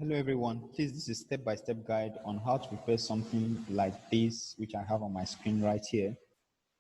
Hello everyone, please this is step-by-step guide on how to prepare something like this, which I have on my screen right here.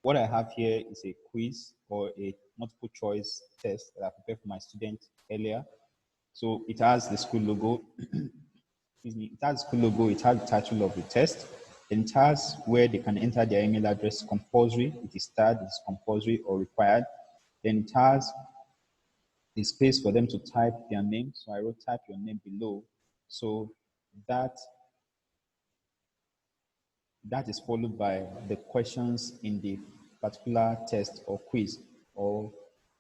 What I have here is a quiz or a multiple choice test that I prepared for my students earlier. So it has the school logo, excuse me, it has the school logo, it has the title of the test, and it has where they can enter their email address compulsory, it is starred, it's compulsory or required. Then it has the space for them to type their name. So I wrote type your name below. So that is followed by the questions in the particular test or quiz or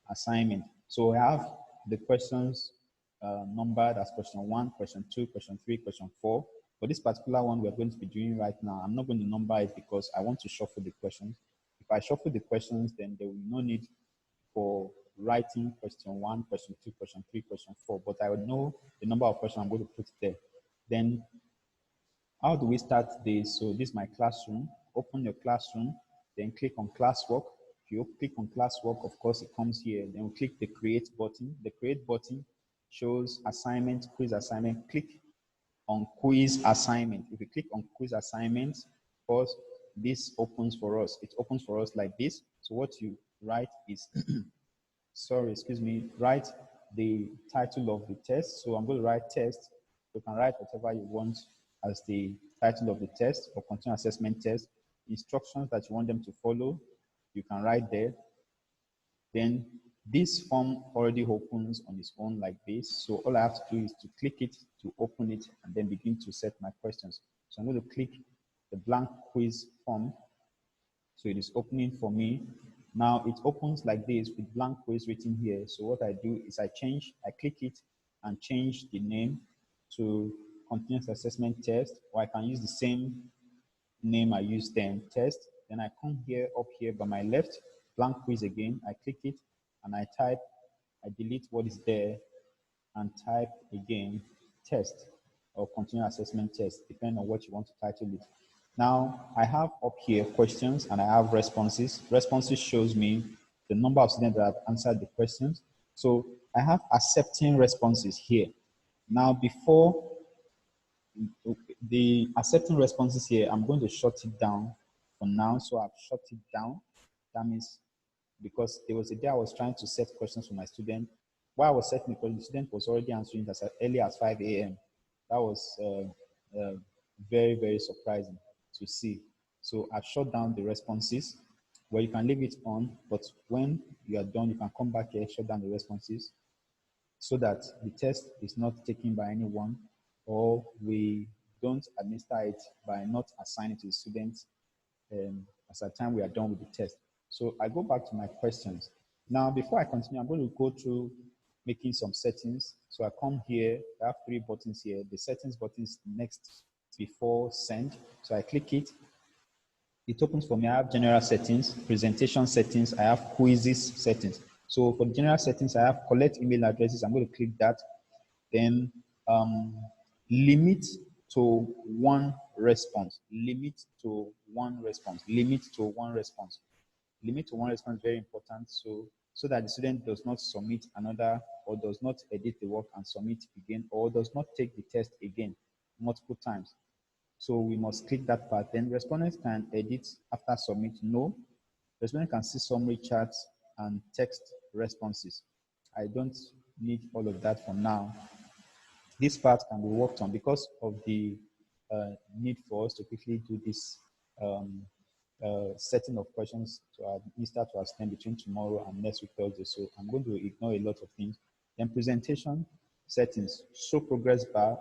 assignment. So I have the questions numbered as question 1, question 2, question 3, question 4. For this particular one we're going to be doing right now, I'm not going to number it because I want to shuffle the questions. If I shuffle the questions, then there will be no need for writing question 1, question 2, question 3, question 4, but I would know the number of questions I'm going to put there. Then how do we start this? So this is my classroom. Open your classroom, then click on classwork. If you click on classwork, of course, it comes here. Then we click the create button. The create button shows assignment, quiz assignment. Click on quiz assignment. If you click on quiz assignment, of course, this opens for us. It opens for us like this. So what you write is, write the title of the test. So I'm going to write test. You can write whatever you want as the title of the test or continuous assessment test. Instructions that you want them to follow, you can write there. Then this form already opens on its own like this. So all I have to do is to click it to open it and then begin to set my questions. So I'm going to click the blank quiz form. So it is opening for me. Now it opens like this with blank quiz written here. So what I do is I click it and change the name to continuous assessment test, or I can use the same name I used then, test. Then I come here, up here by my left, blank quiz again. I click it and I delete what is there and type again test or continuous assessment test, depending on what you want to title it. Now, I have up here questions and I have responses. Responses shows me the number of students that have answered the questions. So I have accepting responses here. Now, before the accepting responses here, I'm going to shut it down for now. So I've shut it down. That means because there was a day I was trying to set questions for my student. While I was setting the question, the student was already answering as early as 5 a.m. That was very, very surprising to see. So I've shut down the responses where you can leave it on, but when you are done, you can come back here, shut down the responses so that the test is not taken by anyone or we don't administer it by not assigning to the students as at the time we are done with the test. So I go back to my questions. Now, before I continue, I'm going to go through making some settings. So I come here, I have 3 buttons here. The settings button is next before send. So I click it. It opens for me. I have general settings, presentation settings, I have quizzes settings. So for the general settings, I have collect email addresses. I'm going to click that. Then limit to 1 response. Limit to 1 response. Limit to 1 response. Limit to 1 response is very important. So that the student does not submit another or does not edit the work and submit again or does not take the test again multiple times. So we must click that part. Then respondents can edit after submit. No. Respondents can see summary charts and text responses. I don't need all of that for now. This part can be worked on because of the need for us to quickly do this setting of questions to administer to our student between tomorrow and next week Thursday. So I'm going to ignore a lot of things. Then presentation settings, show progress bar.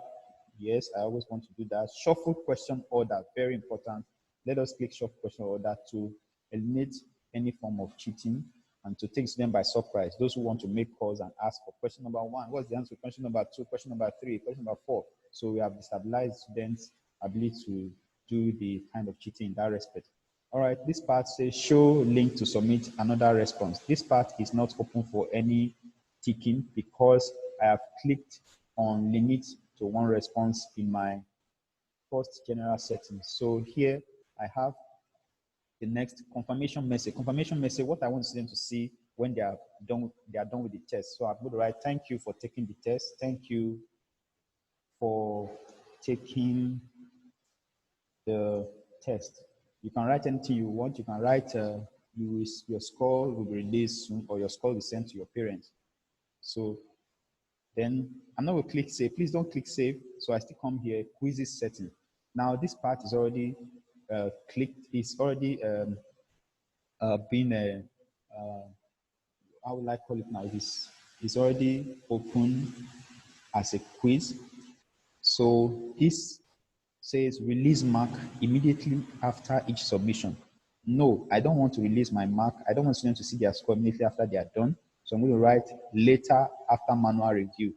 Yes, I always want to do that. Shuffle question order, very important. Let us click shuffle question order to eliminate any form of cheating and to take them by surprise. Those who want to make calls and ask for question number 1, what's the answer? Question number 2, question number 3, question number 4. So we have destabilized students' ability to do the kind of cheating in that respect. All right, this part says show link to submit another response. This part is not open for any ticking because I have clicked on limit to 1 response in my first general settings. So here I have the next confirmation message. Confirmation message, what I want them to see when they are done with the test. So I'm going to write, thank you for taking the test. Thank you for taking the test. You can write anything you want. You can write your score will be released soon, or your score will be sent to your parents. So then I'm not going to click save. Please don't click save. So I still come here, quizzes setting. Now this part is already clicked. It's already been how will I call it now? It's already open as a quiz. So this says release mark immediately after each submission. No, I don't want to release my mark. I don't want students to see their score immediately after they are done. So I'm going to write later after manual review.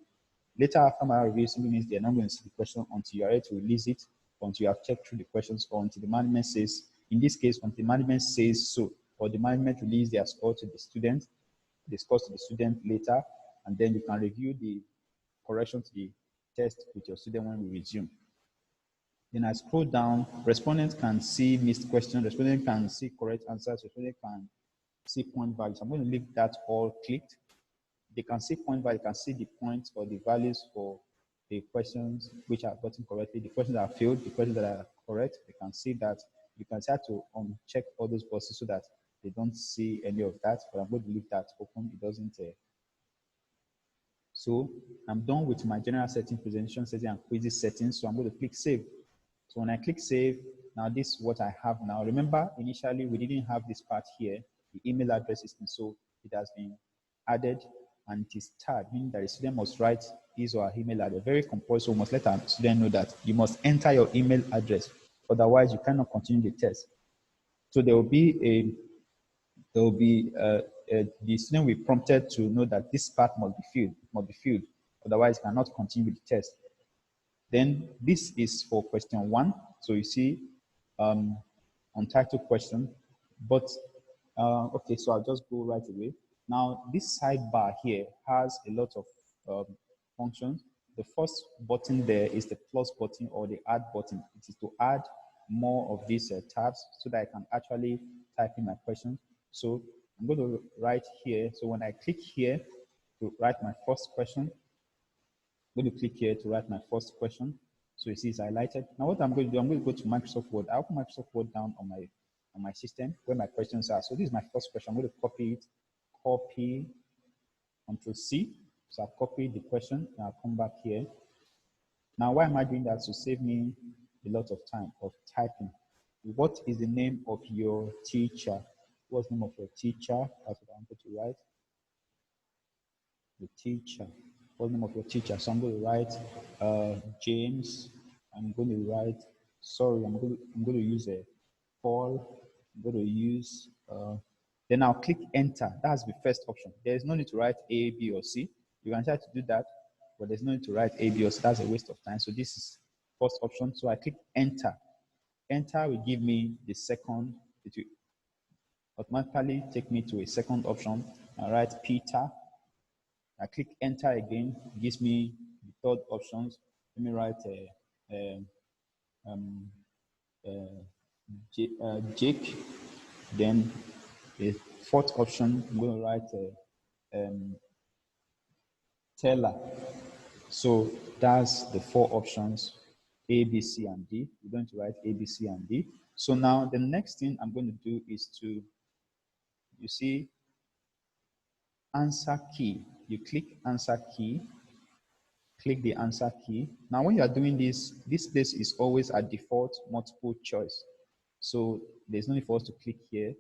Later after manual review simply means they're not going to see the question until you are ready to release it, until you have checked through the questions, or until the management says, in this case, until the management says so, or the management release their score to the student, discuss to the student later, and then you can review the correction to the test with your student when we resume. Then I scroll down, respondents can see missed questions, respondents can see correct answers, respondents can see point values. I'm going to leave that all clicked. They can see point value, they can see the points or the values for the questions which are gotten correctly, the questions that are failed, the questions that are correct. They can see that. You can start to check all those boxes so that they don't see any of that, but I'm going to leave that open. It doesn't. So I'm done with my general setting, presentation setting, and quizzes settings. So I'm going to click save. So when I click save, now this is what I have now. Remember, initially we didn't have this part here, the email address system. So it has been added and it is tagged, meaning that the student must write his or her email address. Very compulsory. We must let our student know that you must enter your email address. Otherwise, you cannot continue the test. So there will be the student will be prompted to know that this part must be filled. It must be filled. Otherwise, you cannot continue with the test. Then this is for question 1. So you see untitled question. But okay, so I'll just go right away. Now this sidebar here has a lot of functions. The first button there is the plus button or the add button. It is to add more of these tabs so that I can actually type in my questions. So I'm going to write here. So when I click here to write my first question, I'm going to click here to write my first question. So you see it's highlighted. Now what I'm going to do, I'm going to go to Microsoft Word. I'll put Microsoft Word down on my system where my questions are. So this is my first question. I'm going to copy it, copy, Control C. So I've copied the question and I'll come back here. Now why am I doing that? To save me a lot of time of typing. What is the name of your teacher? What's the name of your teacher? That's what I'm going to write. The teacher. What's the name of your teacher? So I'm going to write James. I'm going to write, sorry, I'm going to use a Paul. I'm going to use, then I'll click enter. That's the first option. There's no need to write A, B, or C. You can try to do that, but there's no need to write A, B, or C. That's a waste of time. So this is first option. So I click enter. Enter will give me the second. It will automatically take me to a second option. I write Peter. I click enter again. It gives me the third options. Let me write Jake. Then the fourth option, I'm going to write Teller. So that's the 4 options, A, B, C, and D. We're going to write A, B, C, and D. So now the next thing I'm going to do is to, you see, answer key. You click answer key, click the answer key. Now when you are doing this, this place is always a default multiple choice. So there's no need for us to click here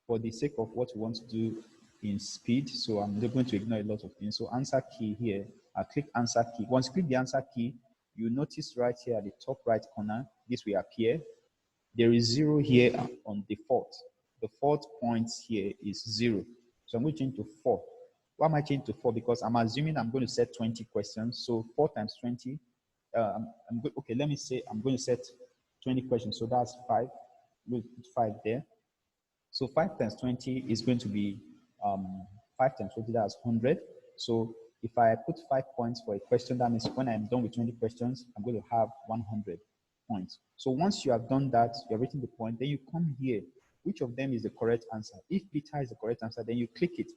for the sake of what we want to do in speed. So I'm just going to ignore a lot of things. So answer key here, I'll click answer key. Once you click the answer key, you notice right here at the top right corner, this will appear. There is 0 here on default. The 4th point here is 0. So I'm going to change to 4. Why am I changing to 4? Because I'm assuming I'm going to set 20 questions. So 4 times 20, okay, let me say I'm going to set 20 questions. So that's 5. We'll put 5 there. So 5 times 20 is going to be 5 times 20, that's 100. So if I put 5 points for a question, that means when I'm done with 20 questions, I'm going to have 100 points. So once you have done that, you have written the point, then you come here. Which of them is the correct answer? If Peter is the correct answer, then you click it.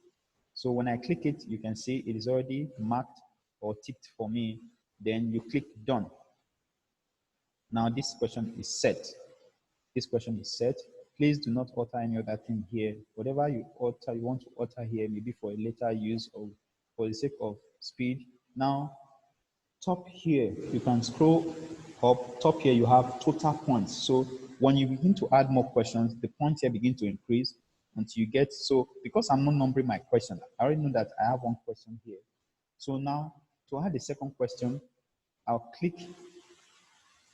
So when I click it, you can see it is already marked or ticked for me Then you click done. Now this question is set. This question is set. Please do not alter any other thing here. Whatever you want to alter here, maybe for a later use or for the sake of speed. Now, top here, you can scroll up. Top here, you have total points. So when you begin to add more questions, the points here begin to increase until you get, so because I'm not numbering my question, I already know that I have one question here. So now, to add the second question, I'll click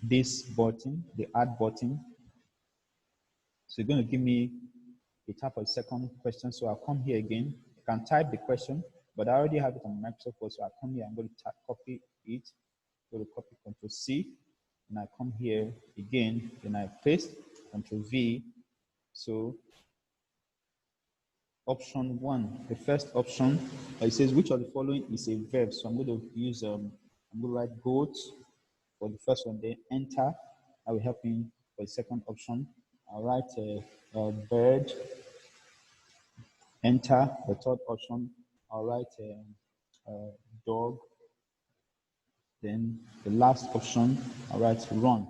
this button, the add button. So you're going to give me a type of second question. So I'll come here again. You can type the question, but I already have it on Microsoft Word. So I'll come here, I'm going to copy it, go to copy, Control C, and I come here again, then I paste, Control V. So option 1, the first option, it says which of the following is a verb. So I'm going to use, I'm going to write goat for the first one, then enter. I will help me for the second option. I'll write a bird, enter. The third option, I'll write a dog. Then the last option, I'll write run.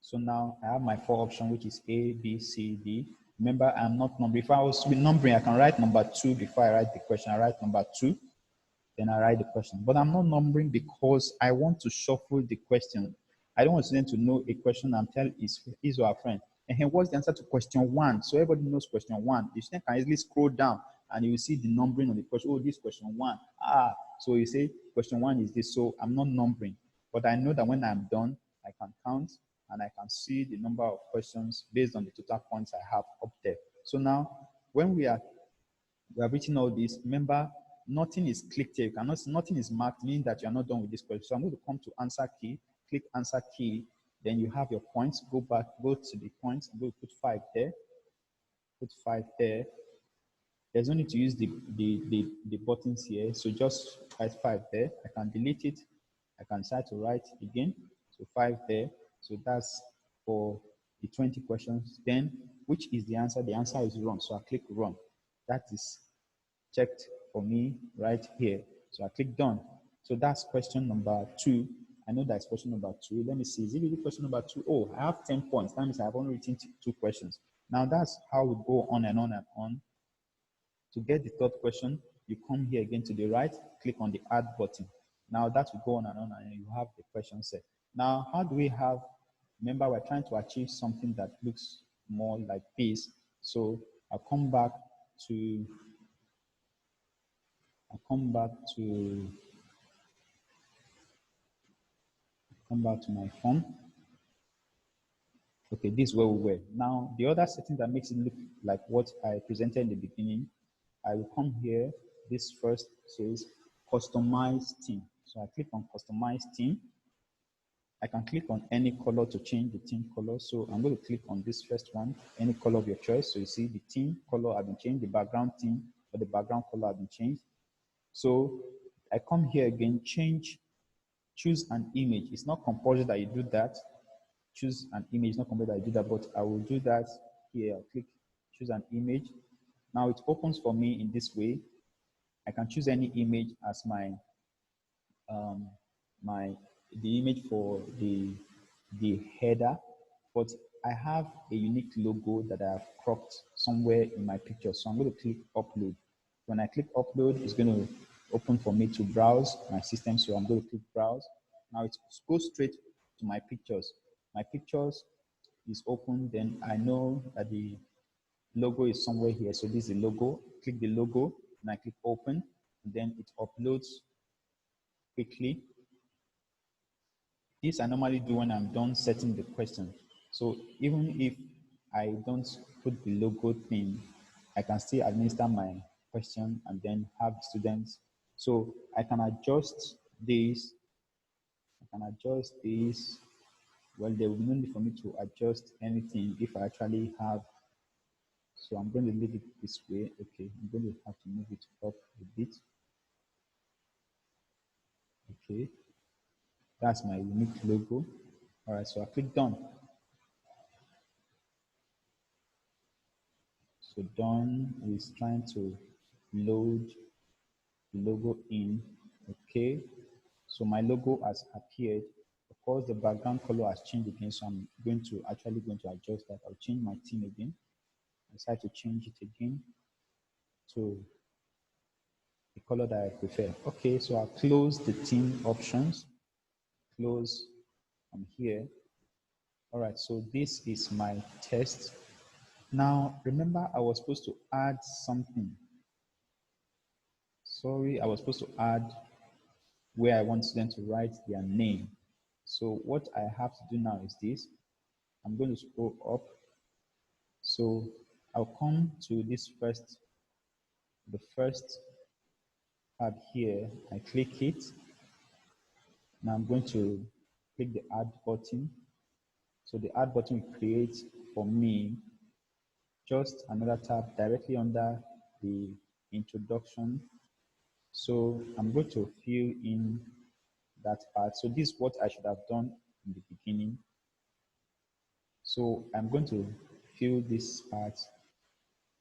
So now I have my 4 options, which is A, B, C, D. Remember, I'm not numbering. If I was to be numbering, I can write number 2 before I write the question. I write number 2, then I write the question. But I'm not numbering because I want to shuffle the question. I don't want students to know a question and tell his or her friend, and what's the answer to question 1? So everybody knows question 1. The student can easily scroll down and you will see the numbering on the question. Oh, this question 1. So you say question 1 is this. So I'm not numbering, but I know that when I'm done, I can count and I can see the number of questions based on the total points I have up there. So now, when we have written all this, remember, nothing is clicked here. Nothing is marked, meaning that you are not done with this question. So I'm going to come to answer key, click answer key, then you have your points, go back, go to the points, go put 5 there, put 5 there. There's no need to use the buttons here, so just write 5 there. I can delete it, I can try to write again, so 5 there. So that's for the 20 questions. Then, which is the answer? The answer is run, so I click run. That is checked for me right here. So I click done. So that's question number 2. I know that's question number 2. Let me see. Is it really question number 2? Oh, I have 10 points. That means I have only written 2 questions. Now that's how we go on and on and on. To get the third question, you come here again to the right, click on the add button. Now that will go on and you have the question set. Now, how do we have, remember we're trying to achieve something that looks more like this. So I'll come back to my phone. Okay, this is where we were. Now, the other setting that makes it look like what I presented in the beginning, I will come here. This first says customize theme. So I click on customize theme. I can click on any color to change the theme color. So I'm going to click on this first one, any color of your choice. So you see the theme color has been changed, the background theme or the background color has been changed. So I come here again, choose an image. It's not compulsory that you do that. Choose an image, not compulsory that you do that, but I will do that here. I'll click choose an image. Now it opens for me in this way. I can choose any image as the image for the header, but I have a unique logo that I have cropped somewhere in my picture. So I'm going to click upload. When I click upload, it's going to open for me to browse my system. So I'm going to click browse. Now it goes straight to my pictures. My pictures is open, then I know that the logo is somewhere here. So this is the logo. Click the logo and I click open, and then it uploads quickly. This I normally do when I'm done setting the question. So even if I don't put the logo thing, I can still administer my question and then have students. So I can adjust this. Well, there will be no need for me to adjust anything if I actually have. So I'm going to leave it this way. Okay, I'm going to have to move it up a bit. Okay, that's my unique logo. All right, so I click done. So done is trying to load the logo in. Okay, So my logo has appeared. Of course, the background color has changed again, so I'm actually going to adjust that. I'll change my theme again. I decide to change it again to the color that I prefer. Okay, so I'll close the theme options. Close here. All right, so this is my test. Now, remember I was supposed to add something. Sorry, I was supposed to add where I want them to write their name. So what I have to do now is this. I'm going to scroll up. So I'll come to this the first tab here. I click it. Now I'm going to click the add button. So the add button will create for me just another tab directly under the introduction. So I'm going to fill in that part. So this is what I should have done in the beginning. So I'm going to fill this part.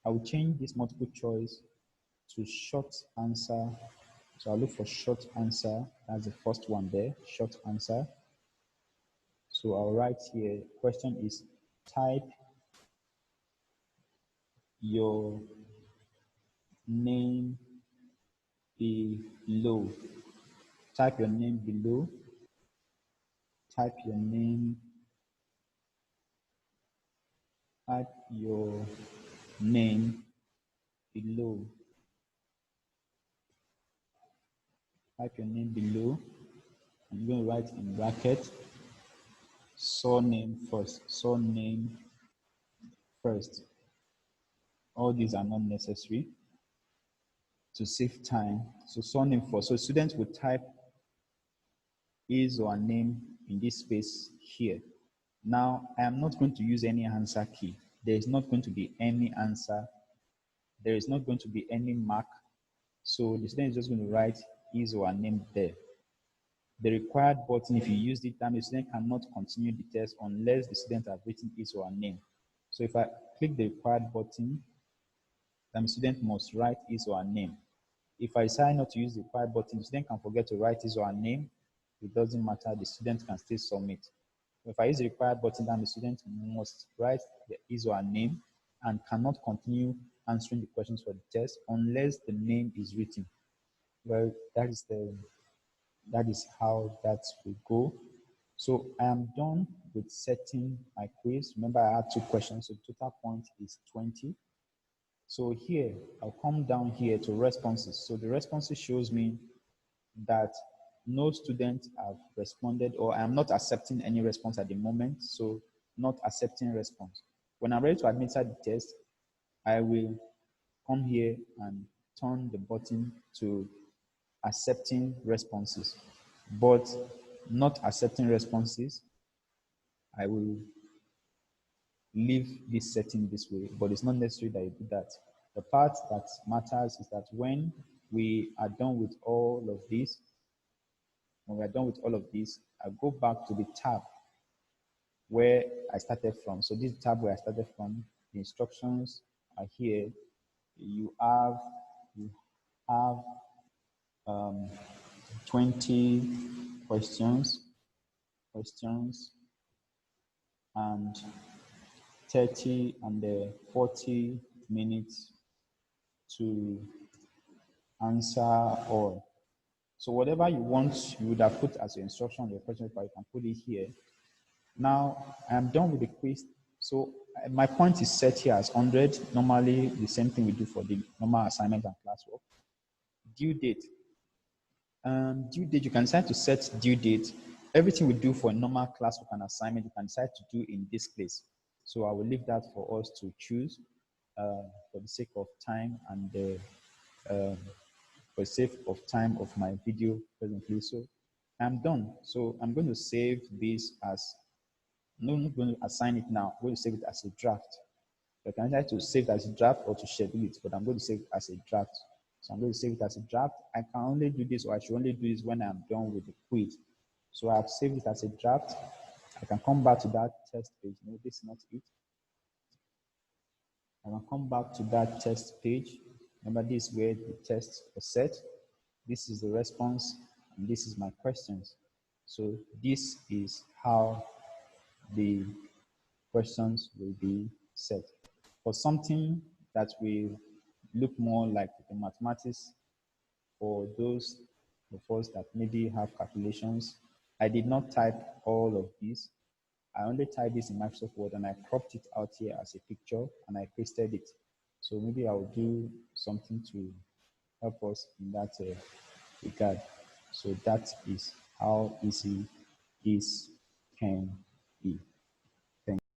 I will change this multiple choice to short answer. So I'll look for short answer. That's the first one there, short answer. So I'll write here, question is type your name below. Type your name below. Type your name. Type your name below. Type your name below. I'm going to write in bracket surname first. Surname first. All these are not necessary to save time. So surname first. So students will type his or her name in this space here. Now, I am not going to use any answer key. There is not going to be any answer. There is not going to be any mark. So the student is just going to write his or her name there. The required button, if you use it, then the student cannot continue the test unless the student has written his or her name. So if I click the required button, then the student must write his or her name. If I decide not to use the required button, the student can forget to write his or her name. It doesn't matter, the student can still submit. If I use the required button, then the student must write his or her name and cannot continue answering the questions for the test unless the name is written. Well, that is how that will go. So I am done with setting my quiz. Remember, I had 2 questions, so the total point is 20. So here, I'll come down here to responses. So the responses shows me that no student have responded, or I am not accepting any response at the moment, so not accepting response. When I'm ready to administer the test, I will come here and turn the button to accepting responses. But not accepting responses, I will leave this setting this way, but it's not necessary that you do that. The part that matters is that when we are done with all of this, I go back to the tab where I started from. So this tab where I started from, the instructions are here. You have 20 questions and 30 and 40 minutes to answer all. So whatever you want, you would have put as your instruction on your question paper, you can put it here. Now, I'm done with the quiz. So my point is set here as 100. Normally, the same thing we do for the normal assignment and classwork. Due date. Due date, you can decide to set due date. Everything we do for a normal classwork and assignment, you can decide to do in this place. So I will leave that for us to choose for the sake of time and for the sake of time of my video presently. So I'm done. So I'm going to save this as, no, I'm not going to assign it now. I'm going to save it as a draft. I can decide to save it as a draft or to schedule it, but I'm going to save it as a draft. So I'm going to save it as a draft. I can only do this, or I should only do this when I'm done with the quiz. So I've saved it as a draft. I can come back to that test page. No, this is not it. I can come back to that test page. Remember, this is where the test was set. This is the response. and this is my questions. So this is how the questions will be set. For something that will look more like the mathematics for those of us that maybe have calculations, I did not type all of this. I only typed this in Microsoft Word and I cropped it out here as a picture and I pasted it. So maybe I'll do something to help us in that regard. So that is how easy this can be.